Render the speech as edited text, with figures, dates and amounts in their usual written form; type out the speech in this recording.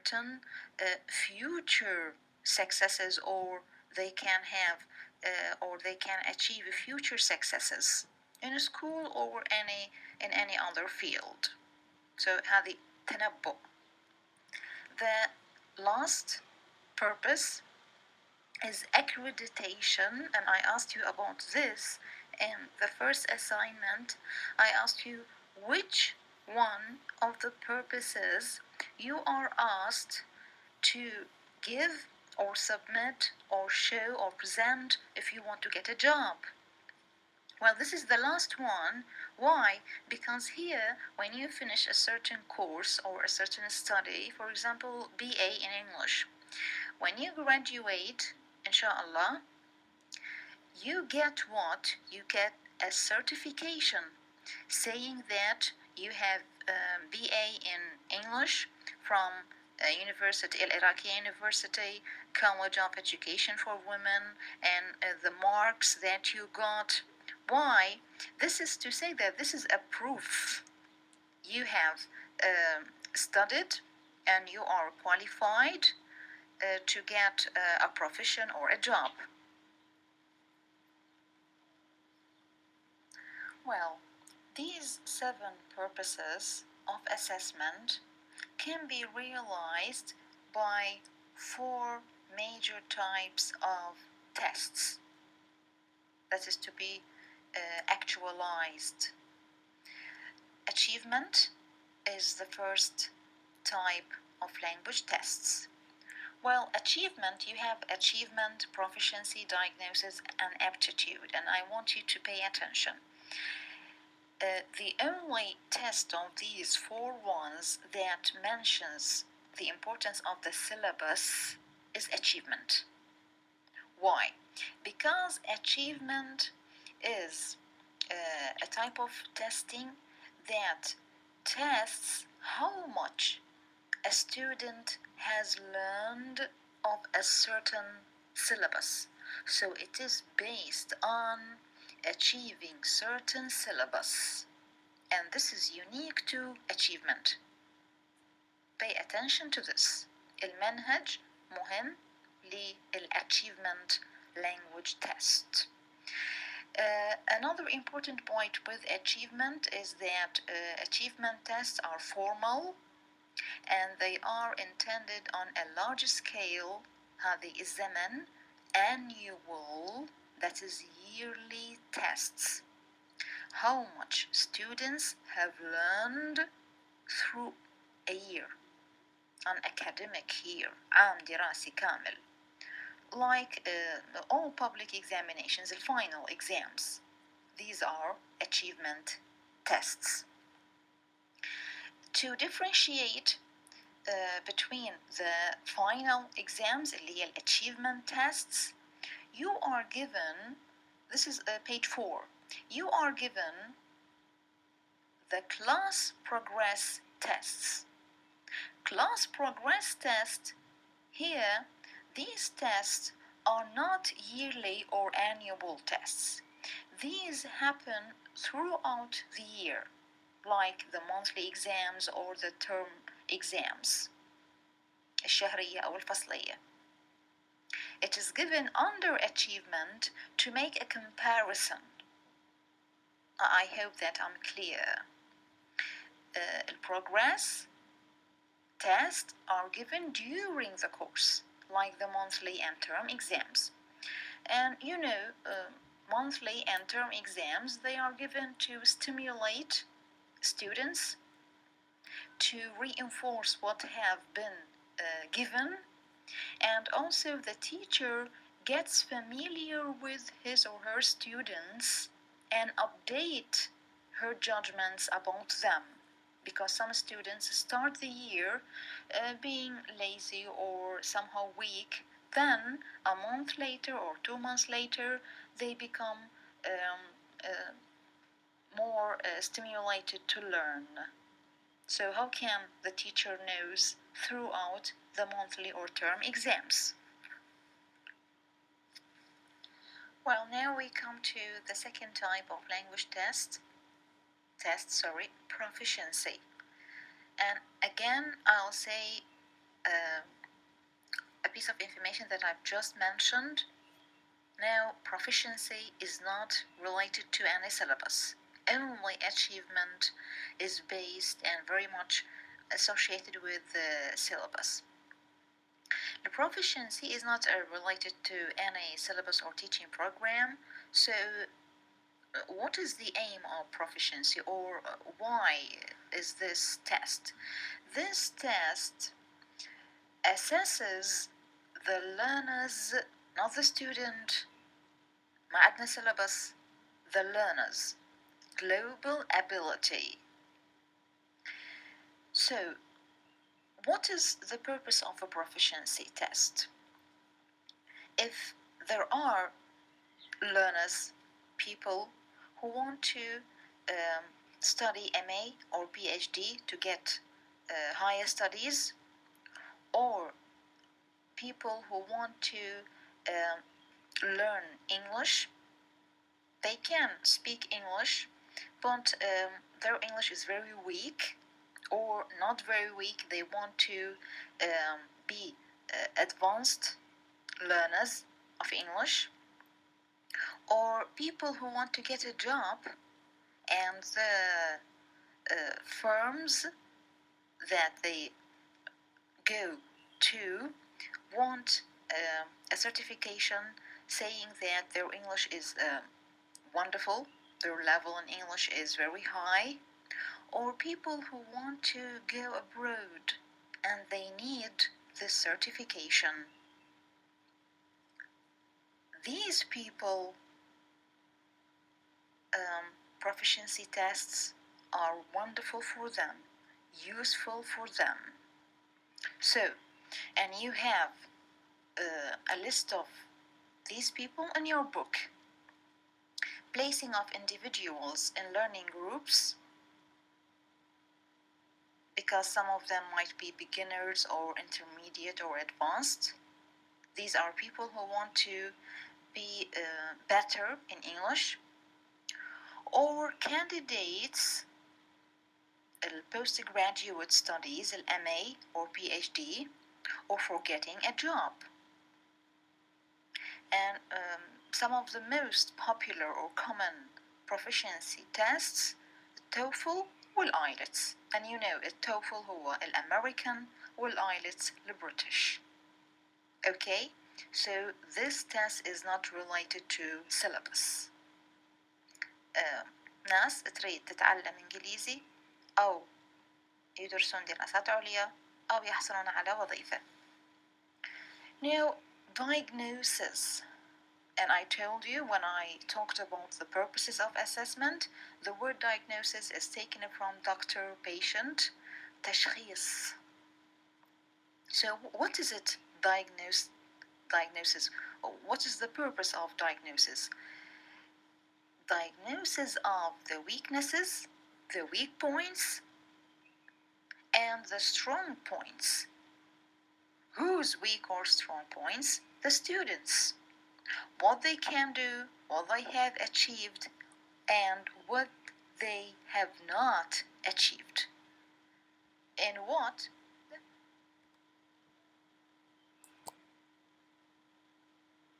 certain future successes, or they can have or they can achieve future successes in a school or in any other field. So هذه تنبؤ. The last purpose is accreditation, and I asked you about this in the first assignment. I asked you which one of the purposes you are asked to give or submit or show or present if you want to get a job. Well, this is the last one. Why? Because here, when you finish a certain course or a certain study, for example, BA in English, when you graduate, inshallah, you get what? You get a certification saying that you have BA in English from University, Al-Iraqi University, College of Education for Women, and the marks that you got. Why? This is to say that this is a proof you have studied and you are qualified to get a profession or a job. Well, these 7 purposes of assessment can be realized by 4 major types of tests that is to be actualized. Achievement is the first type of language tests. Well, achievement, you have achievement, proficiency, diagnosis, and aptitude, and I want you to pay attention. The only test of these 4 ones that mentions the importance of the syllabus is achievement. Why? Because achievement is a type of testing that tests how much a student has learned of a certain syllabus. So it is based on achieving certain syllabus, and this is unique to achievement. Pay attention to this. المنهج مهم للachievement language test. Another important point with achievement is that achievement tests are formal and they are intended on a large scale. هذه الزمن annual, that is yearly tests. How much students have learned through a year, an academic year, عام دراسي كامل. Like all public examinations, the final exams, these are achievement tests. To differentiate between the final exams, اللي هي achievement tests, you are given, this is page 4, you are given the class progress tests. Class progress test, here, these tests are not yearly or annual tests. These happen throughout the year, like the monthly exams or the term exams, الشهرية أو الفصلية. It is given under achievement to make a comparison. I hope that I'm clear. Progress tests are given during the course, like the monthly and term exams. And you know, monthly and term exams, they are given to stimulate students to reinforce what have been given, and also the teacher gets familiar with his or her students and update her judgments about them, because some students start the year being lazy or somehow weak. Then a month later or 2 months later, they become more stimulated to learn. So how can the teacher knows throughout the monthly or term exams? Well, now we come to the second type of language test, proficiency. And again, I'll say a piece of information that I've just mentioned. Now, proficiency is not related to any syllabus. Only achievement is based and very much associated with the syllabus. The proficiency is not related to any syllabus or teaching program. So, what is the aim of proficiency, or why is this test? This test assesses the learner's, not the student, ما عندنا syllabus, the learner's global ability. So, what is the purpose of a proficiency test? If there are learners, people who want to study MA or PhD to get higher studies, or people who want to learn English, they can speak English, but their English is very weak, or not very weak. They want to be advanced learners of English, or people who want to get a job, and the firms that they go to want a certification saying that their English is wonderful, their level in English is very high, or people who want to go abroad and they need this certification. These people, proficiency tests are wonderful for them, useful for them. So, and you have a list of these people in your book. Placing of individuals in learning groups, because some of them might be beginners or intermediate or advanced. These are people who want to be better in English, or candidates postgraduate studies, MA or PhD, or for getting a job. And some of the most popular or common proficiency tests, TOEFL والIELTS. And you know التوفل هو الأمريكان والIELTS البريتش. Okay, so this test is not related to syllabus. ناس تريد تتعلم إنجليزي أو يدرسون دراسات عليا أو يحصلون على وظيفة. Now, diagnosis. And I told you when I talked about the purposes of assessment, the word diagnosis is taken from doctor, patient, تشخيص. So what is it, diagnosis? What is the purpose of diagnosis? Diagnosis of the weaknesses, the weak points, and the strong points. Whose weak or strong points? The students. What they can do, what they have achieved, and what they have not achieved. In what